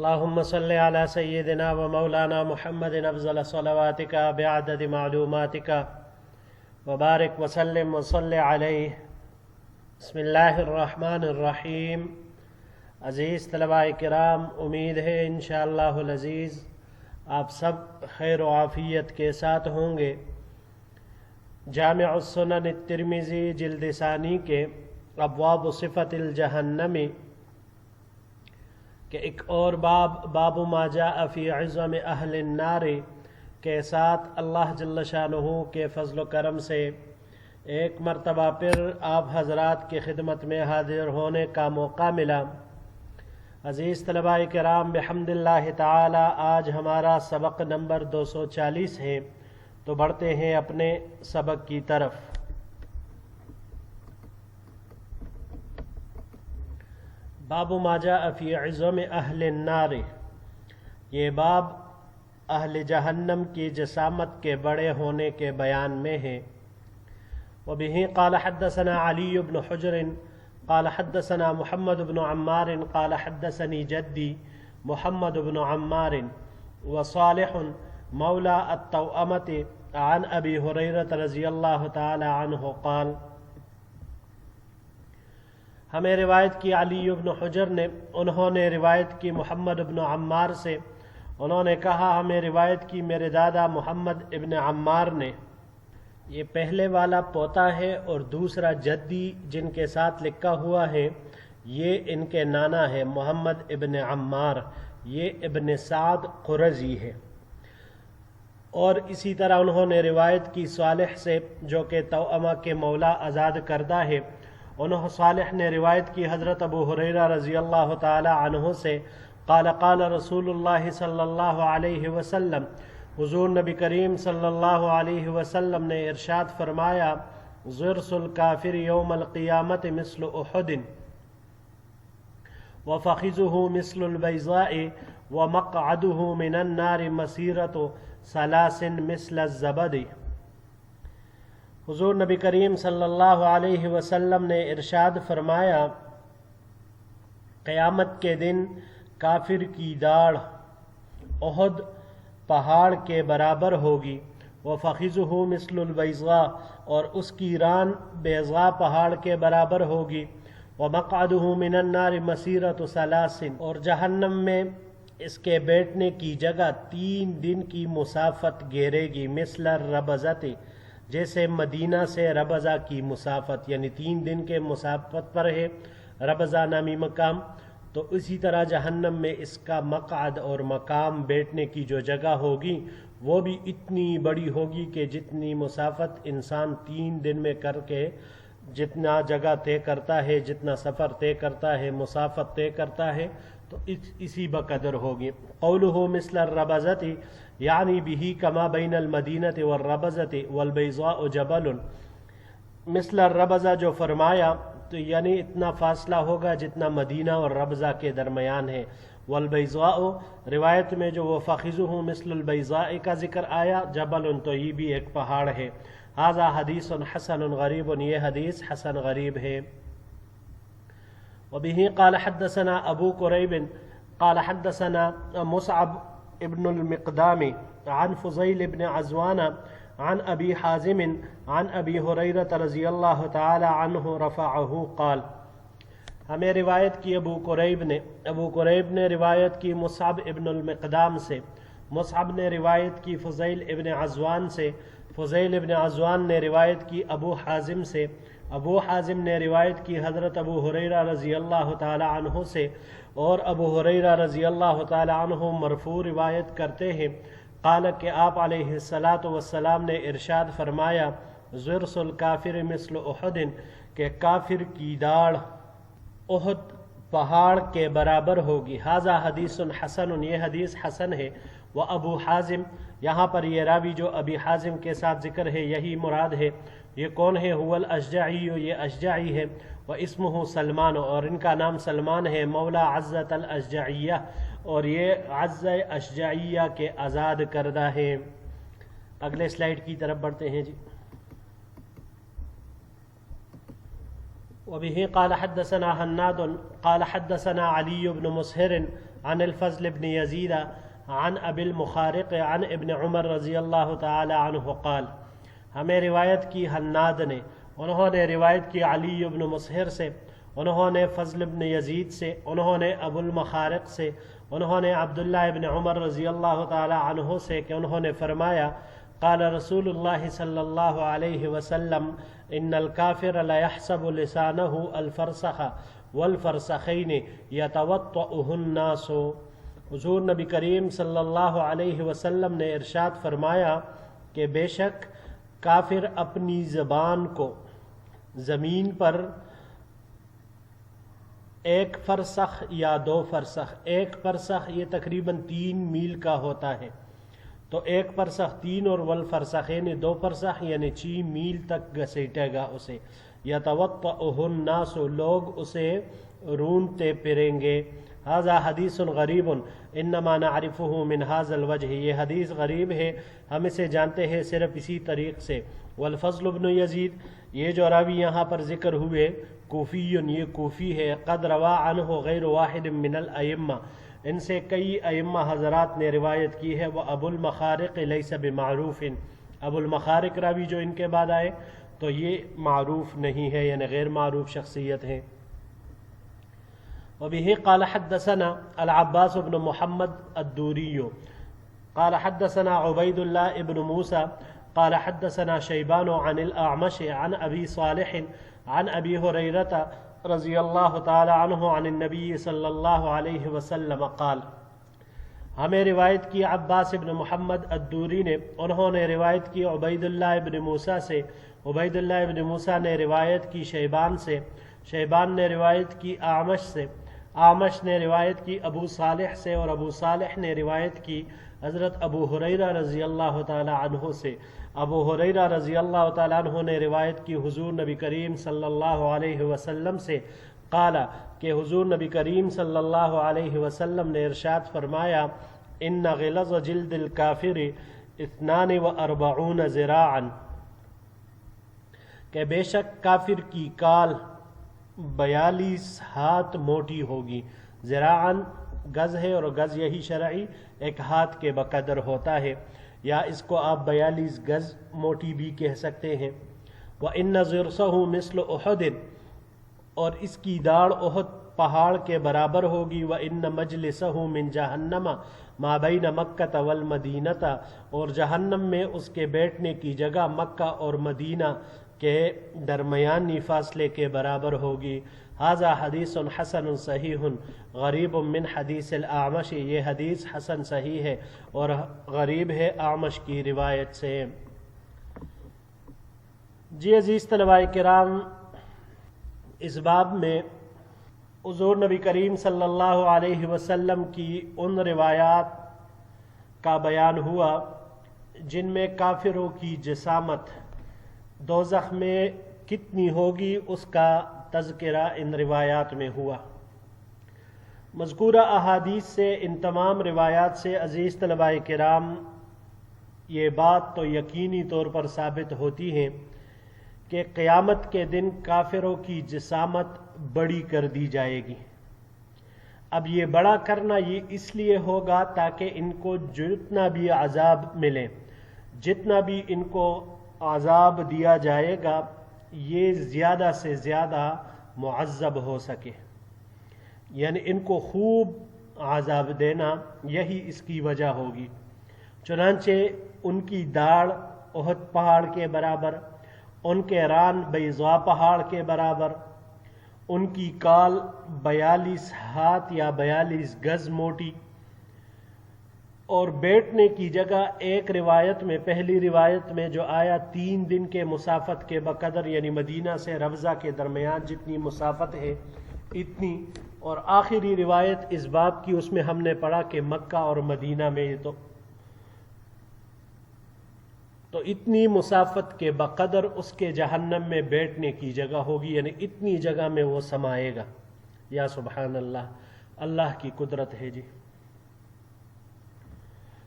اللهم صل على سيدنا ومولانا محمد أفضل صلواتك بعدد معلوماتك وبارك وسلم وصل عليه. بسم اللہ الرحمن الرحیم. عزیز طلباء کرام، امید ہے انشاءاللہ العزیز آپ سب خیر و عافیت کے ساتھ ہوں گے. جامع السنن الترمذی جلد ثانی کے ابواب صفت الجہنم کہ ایک اور باب ما جاء فی عظم اہل النار کے ساتھ اللہ جل شانہ کے فضل و کرم سے ایک مرتبہ پھر آپ حضرات کی خدمت میں حاضر ہونے کا موقع ملا. عزیز طلباء کرام، بحمد اللہ تعالی آج ہمارا سبق نمبر 240 ہے، تو بڑھتے ہیں اپنے سبق کی طرف. باب ما جاء فی عظم اہل النار، یہ باب اہل جہنم کی جسامت کے بڑے ہونے کے بیان میں ہے. وبه قال حدثنا علی بن حجر قال حدثنا محمد بن عمار قال حدثني جدی محمد بن عمار وصالح مولا التوأمة عن ابی ہریرہ رضی اللہ تعالی عنہ قال، ہمیں روایت کی علی بن حجر نے، انہوں نے روایت کی محمد بن عمار سے، انہوں نے کہا ہمیں روایت کی میرے دادا محمد ابن عمار نے. یہ پہلے والا پوتا ہے اور دوسرا جدی جن کے ساتھ لکھا ہوا ہے یہ ان کے نانا ہے محمد ابن عمار، یہ ابن سعد قرظی ہے. اور اسی طرح انہوں نے روایت کی صالح سے جو کہ توأمہ کے مولا آزاد کردہ ہے. انہوں صالح نے روایت کی حضرت ابو ہریرہ رضی اللہ تعالی عنہ سے قال قال رسول اللہ صلی اللہ علیہ وسلم، حضور نبی کریم صلی اللہ علیہ وسلم نے ارشاد فرمایا، ضرس الکافر یوم القیامت مثل احد وفخذہ مثل البیضاء ومقعدہ من النار مسیرۃ ثلاث مثل الزبد. حضور نبی کریم صلی اللہ علیہ وسلم نے ارشاد فرمایا، قیامت کے دن کافر کی داڑھ احد پہاڑ کے برابر ہوگی، وفخذہ مثل البیضاء اور اس کی ران بیضاء پہاڑ کے برابر ہوگی، ومقعدہ من النار مسیرۃ ثلاث اور جہنم میں اس کے بیٹھنے کی جگہ 3 دن کی مسافت گھیرے گی، مثل الربزۃ جیسے مدینہ سے ربضہ کی مسافت، یعنی 3 دن کے مسافت پر ہے ربضہ نامی مقام. تو اسی طرح جہنم میں اس کا مقعد اور مقام بیٹھنے کی جو جگہ ہوگی وہ بھی اتنی بڑی ہوگی کہ جتنی مسافت انسان 3 دن میں کر کے جتنا جگہ طے کرتا ہے، جتنا سفر طے کرتا ہے، مسافت طے کرتا ہے، تو اسی بقدر ہوگی. قولہ مثل الربزۃ یعنی بہ کما بین المدینۃ والربزۃ والبیضاء جبل. مثل الربزہ جو فرمایا تو یعنی اتنا فاصلہ ہوگا جتنا مدینہ اور ربضہ کے درمیان ہے. والبیضاء روایت میں جو وفخذہ مثل البیضاء کا ذکر آیا، جبل تو یہ بھی ایک پہاڑ ہے. ھذا حدیث حسن غریب، یہ حدیث حسن غریب ہے. وبه قال حدثنا ابو قریب قال حدثنا مصعب ابن المقدام عن فضیل ابن عزوان عن ابی حازم عن ابی ہریرہ رضی اللہ تعالی عنہ رفعہ قال، ہمیں روایت کی ابو قریب نے روایت کی مصعب ابن المقدام سے، مصعب نے روایت کی فضیل ابن عزوان سے، فضیل ابن عزوان نے روایت کی ابو حازم سے، ابو حازم نے روایت کی حضرت ابو ہریرہ رضی اللہ تعالی عنہ سے، اور ابو ہریرہ رضی اللہ تعالی عنہ مرفوع روایت کرتے ہیں قال کہ آپ علیہ الصلاۃ والسلام نے ارشاد فرمایا، ضرس الکافر مثل احد کہ کافر کی داڑھ احد پہاڑ کے برابر ہوگی. ھذا حدیث حسن، یہ حدیث حسن ہے. وہ ابو حازم، یہاں پر یہ راوی جو ابی حازم کے ساتھ ذکر ہے یہی مراد ہے. یہ کون ہے؟ هو الاشجعی، یہ اشجعی ہے. واسمہ سلمان، اور ان کا نام سلمان ہے، مولا عزت الاشجعیہ، اور یہ عز اشجعیہ کے آزاد کردہ ہیں. اگلے سلائیڈ کی طرف بڑھتے ہیں جی. وبه قال حدثنا هناد قال حدثنا علي بن مسهر عن الفضل بن يزيد عن ابی المخارق عن ابن عمر رضی اللہ تعالی عنہ قال، ہمیں روایت کی حناد نے، انہوں نے روایت کی علی بن مسہر سے، انہوں نے فضل بن یزید سے، انہوں نے ابو المخارق سے، انہوں نے عبداللہ ابن عمر رضی اللہ تعالی عنہ سے کہ انہوں نے فرمایا قال رسول اللہ صلی اللہ علیہ وسلم ان الکافر لیحسب لسانہ الفرسخ والفرسخین یتوطؤہ الناس۔ حضور نبی کریم صلی اللہ علیہ وسلم نے ارشاد فرمایا کہ بے شک کافر اپنی زبان کو زمین پر 1 فرسخ یا 2 فرسخ، 1 فرسخ یہ تقریباً 3 میل کا ہوتا ہے، تو 1 فرسخ 3 اور والفرسخین 2 فرسخ یعنی 6 میل تک گھسیٹے گا اسے۔ یتوطؤہ الناس، لوگ اسے رونتے پھریں گے۔ ھذا حدیث غریب انما نعرفہ من ھذا الوجہ، یہ حدیث غریب ہے، ہم اسے جانتے ہیں صرف اسی طریق سے۔ والفضل بن یزید، یہ جو راوی یہاں پر ذکر ہوئے کوفی، یہ کوفی ہے۔ قد روا عنہ غیر واحد من الائمہ، ان سے کئی ائمہ حضرات نے روایت کی ہے۔ وہ ابو المخارق لیس بمعروف، ابو المخارق راوی جو ان کے بعد آئے تو یہ معروف نہیں ہے، یعنی غیر معروف شخصیت ہیں۔ وبه قال حدثنا العباس بن محمد الدوري قال حدثنا عبيد الله بن موسى قال حدثنا شيبان عن الأعمش عن أبي صالح عن أبي هريرة رضي الله تعالى عنه عن النبي صلى الله عليه وسلم قال، ہمیں روایت کی عباس بن محمد الدوری نے، انہوں نے روایت کی عبید اللہ ابن موسیٰ سے، عبید اللہ ابن موسیٰ نے روایت کی شیبان سے، شیبان نے روایت کی اعمش سے، اعمش نے روایت کی ابو صالح سے، اور ابو صالح نے روایت کی حضرت ابو ہریرہ رضی اللہ تعالی عنہ سے۔ ابو ہریرہ رضی اللہ تعالی عنہ نے روایت کی حضور نبی کریم صلی اللہ علیہ وسلم سے، قال کہ حضور نبی کریم صلی اللہ علیہ وسلم نے ارشاد فرمایا ان غلظ جلد الکافر 42 ذراعا، کہ بے شک کافر کی کال 42 ہاتھ موٹی ہوگی۔ ذراعاً گز ہے، اور گز یہی شرعی 1 ہاتھ کے بقدر ہوتا ہے، یا اس کو آپ 42 گز موٹی بھی کہہ سکتے ہیں۔ وَإِنَّ ضِرْسَهُ مِثْلُ أُحُدٍ، اور اس کی داڑھ احد پہاڑ کے برابر ہوگی۔ وَإِنَّ مَجْلِسَهُ مِنْ جَهَنَّمَ مَا بَيْنَ مَكَّةَ وَالْمَدِينَةَ، اور جہنم میں اس کے بیٹھنے کی جگہ مکہ اور مدینہ کے درمیانی فاصلے کے برابر ہوگی۔ ھذا حدیث حسن صحیح غریب من حدیث الاعمش، یہ حدیث حسن صحیح ہے اور غریب ہے اعمش کی روایت سے۔ جی عزیز طلباء کرام، اس باب میں حضور نبی کریم صلی اللہ علیہ وسلم کی ان روایات کا بیان ہوا جن میں کافروں کی جسامت دوزخ میں کتنی ہوگی اس کا تذکرہ ان روایات میں ہوا۔ مذکورہ احادیث سے، ان تمام روایات سے عزیز طلباء کرام یہ بات تو یقینی طور پر ثابت ہوتی ہے کہ قیامت کے دن کافروں کی جسامت بڑی کر دی جائے گی۔ اب یہ بڑا کرنا یہ اس لیے ہوگا تاکہ ان کو جتنا بھی عذاب ملے، جتنا بھی ان کو عذاب دیا جائے گا، یہ زیادہ سے زیادہ معذب ہو سکے، یعنی ان کو خوب عذاب دینا یہی اس کی وجہ ہوگی۔ چنانچہ ان کی داڑھ احد پہاڑ کے برابر، ان کے ران بیضا پہاڑ کے برابر، ان کی کال 42 ہاتھ یا 42 گز موٹی، اور بیٹھنے کی جگہ ایک روایت میں، پہلی روایت میں جو آیا 3 دن کے مسافت کے بقدر، یعنی مدینہ سے ربضہ کے درمیان جتنی مسافت ہے اتنی، اور آخری روایت اس باب کی اس میں ہم نے پڑھا کہ مکہ اور مدینہ میں تو اتنی مسافت کے بقدر اس کے جہنم میں بیٹھنے کی جگہ ہوگی، یعنی اتنی جگہ میں وہ سمائے گا۔ یا سبحان اللہ، اللہ کی قدرت ہے جی۔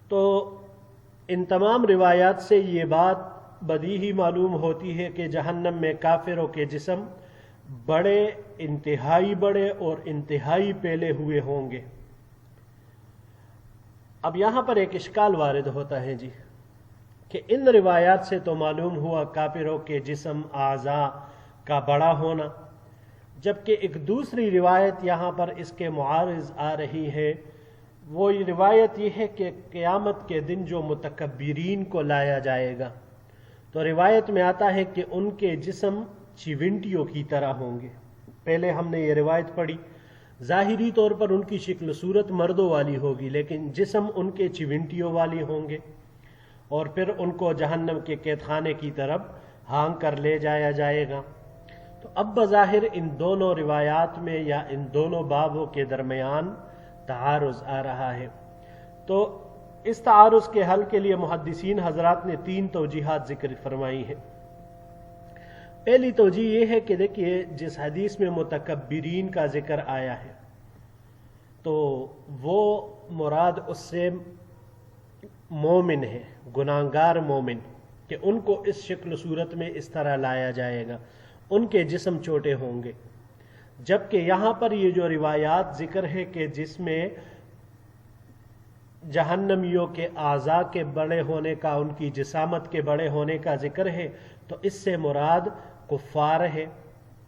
تو ان تمام روایات سے یہ بات بدیہی معلوم ہوتی ہے کہ جہنم میں کافروں کے جسم بڑے، انتہائی بڑے اور انتہائی پھیلے ہوئے ہوں گے، اب یہاں پر ایک اشکال وارد ہوتا ہے جی کہ ان روایات سے تو معلوم ہوا کافروں کے جسم اعضاء کا بڑا ہونا، جبکہ ایک دوسری روایت یہاں پر اس کے معارض آ رہی ہے۔ وہ روایت یہ ہے کہ قیامت کے دن جو متکبرین کو لایا جائے گا تو روایت میں آتا ہے کہ ان کے جسم چیونٹیوں کی طرح ہوں گے۔ پہلے ہم نے یہ روایت پڑھی، ظاہری طور پر ان کی شکل صورت مردوں والی ہوگی لیکن جسم ان کے چیونٹیوں والی ہوں گے، اور پھر ان کو جہنم کے قید خانے کی طرف ہانک کر لے جایا جائے گا۔ تو اب بظاہر ان دونوں روایات میں یا ان دونوں بابوں کے درمیان تعارض آ رہا ہے۔ تو اس تعارض کے حل کے لیے محدثین حضرات نے 3 توجیحات ذکر فرمائی ہیں۔ پہلی توجیہ یہ ہے کہ دیکھیے جس حدیث میں متکبرین کا ذکر آیا ہے تو وہ مراد اس سے مومن ہے، گناہگار مومن، کہ ان کو اس شکل صورت میں اس طرح لایا جائے گا، ان کے جسم چھوٹے ہوں گے۔ جبکہ یہاں پر یہ جو روایات ذکر ہے کہ جس میں جہنمیوں کے اعضاء کے بڑے ہونے کا، ان کی جسامت کے بڑے ہونے کا ذکر ہے، تو اس سے مراد کفار ہے،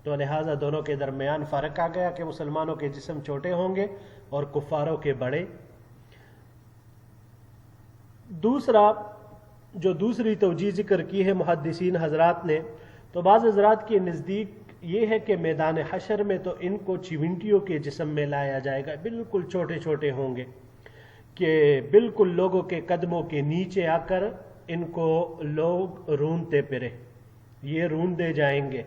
تو لہٰذا دونوں کے درمیان فرق آ گیا کہ مسلمانوں کے جسم چھوٹے ہوں گے اور کفاروں کے بڑے۔ دوسرا جو دوسری توجیہ ذکر کی ہے محدثین حضرات نے، تو بعض حضرات کے نزدیک یہ ہے کہ میدان حشر میں تو ان کو چیونٹیوں کے جسم میں لایا جائے گا، بالکل چھوٹے چھوٹے ہوں گے کہ بالکل لوگوں کے قدموں کے نیچے آ کر ان کو لوگ رونتے پھرے، یہ روندے جائیں گے۔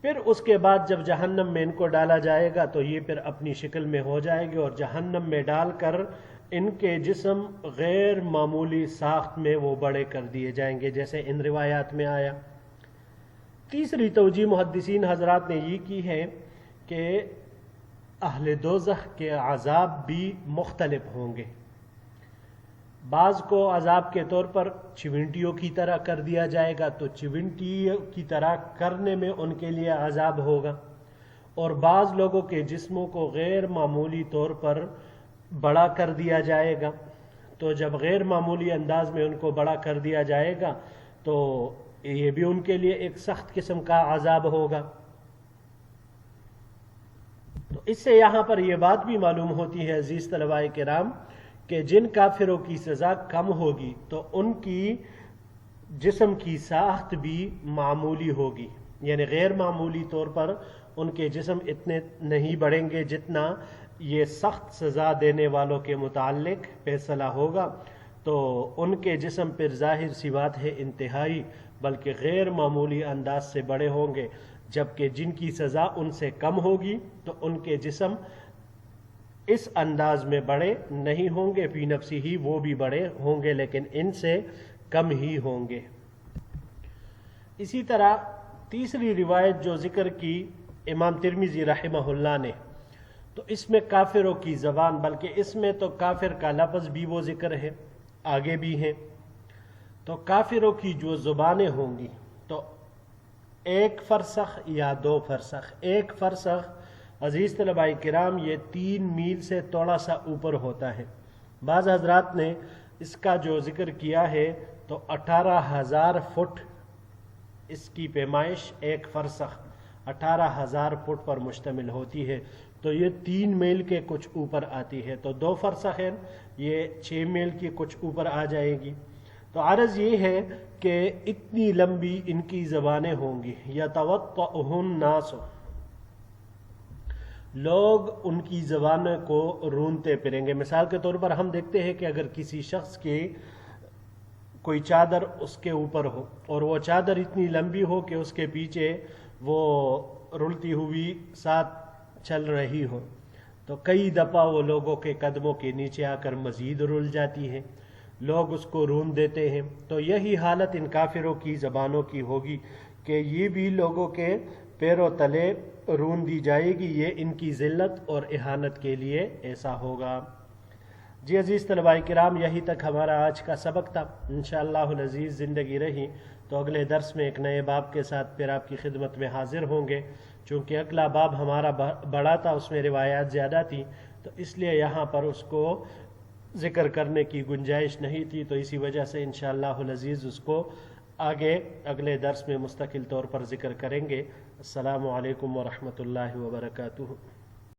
پھر اس کے بعد جب جہنم میں ان کو ڈالا جائے گا تو یہ پھر اپنی شکل میں ہو جائے گے اور جہنم میں ڈال کر ان کے جسم غیر معمولی ساخت میں وہ بڑے کر دیے جائیں گے جیسے ان روایات میں آیا۔ تیسری توجیہ محدثین حضرات نے یہ کی ہے کہ اہل دوزخ کے عذاب بھی مختلف ہوں گے۔ بعض کو عذاب کے طور پر چیونٹیوں کی طرح کر دیا جائے گا تو چیونٹی کی طرح کرنے میں ان کے لیے عذاب ہوگا، اور بعض لوگوں کے جسموں کو غیر معمولی طور پر بڑا کر دیا جائے گا، تو جب غیر معمولی انداز میں ان کو بڑا کر دیا جائے گا تو یہ بھی ان کے لیے ایک سخت قسم کا عذاب ہوگا۔ تو اس سے یہاں پر یہ بات بھی معلوم ہوتی ہے عزیز طلباء کرام کہ جن کافروں کی سزا کم ہوگی تو ان کی جسم کی ساخت بھی معمولی ہوگی، یعنی غیر معمولی طور پر ان کے جسم اتنے نہیں بڑھیں گے جتنا یہ سخت سزا دینے والوں کے متعلق فیصلہ ہوگا، تو ان کے جسم پر ظاہر سی بات ہے انتہائی بلکہ غیر معمولی انداز سے بڑے ہوں گے، جبکہ جن کی سزا ان سے کم ہوگی تو ان کے جسم اس انداز میں بڑے نہیں ہوں گے، فی نفسی ہی وہ بھی بڑے ہوں گے لیکن ان سے کم ہی ہوں گے۔ اسی طرح تیسری روایت جو ذکر کی امام ترمذی رحمہ اللہ نے، تو اس میں کافروں کی زبان، بلکہ اس میں تو کافر کا لفظ بھی وہ ذکر ہے، آگے بھی ہیں، تو کافروں کی جو زبانیں ہوں گی تو 1 فرسخ یا 2 فرسخ۔ 1 فرسخ عزیز طلباء کرام یہ 3 میل سے تھوڑا سا اوپر ہوتا ہے۔ بعض حضرات نے اس کا جو ذکر کیا ہے تو 18,000 فٹ اس کی پیمائش 1 فرسخ 18,000 فٹ پر مشتمل ہوتی ہے، تو یہ 3 میل کے کچھ اوپر آتی ہے، تو 2 فرسخ ہے یہ 6 میل کی کچھ اوپر آ جائے گی۔ تو عرض یہ ہے کہ اتنی لمبی ان کی زبانیں ہوں گی، یتوطؤہ الناس، لوگ ان کی زبانوں کو رونتے پھریں گے۔ مثال کے طور پر ہم دیکھتے ہیں کہ اگر کسی شخص کی کوئی چادر اس کے اوپر ہو اور وہ چادر اتنی لمبی ہو کہ اس کے پیچھے وہ رلتی ہوئی ساتھ چل رہی ہو تو کئی دفعہ وہ لوگوں کے قدموں کے نیچے آ کر مزید رل جاتی ہے، لوگ اس کو رون دیتے ہیں۔ تو یہی حالت ان کافروں کی زبانوں کی ہوگی کہ یہ بھی لوگوں کے پیروں تلے رون دی جائے گی، یہ ان کی ذلت اور اہانت کے لیے ایسا ہوگا۔ جی عزیز طلباء کرام، یہی تک ہمارا آج کا سبق تھا۔ انشاءاللہ العزیز زندگی رہی تو اگلے درس میں ایک نئے باب کے ساتھ پھر آپ کی خدمت میں حاضر ہوں گے۔ چونکہ اگلا باب ہمارا بڑا تھا، اس میں روایات زیادہ تھی، تو اس لیے یہاں پر اس کو ذکر کرنے کی گنجائش نہیں تھی، تو اسی وجہ سے انشاءاللہ العزیز اس کو آگے اگلے درس میں مستقل طور پر ذکر کریں گے۔ السلام علیکم ورحمۃ اللہ وبرکاتہ۔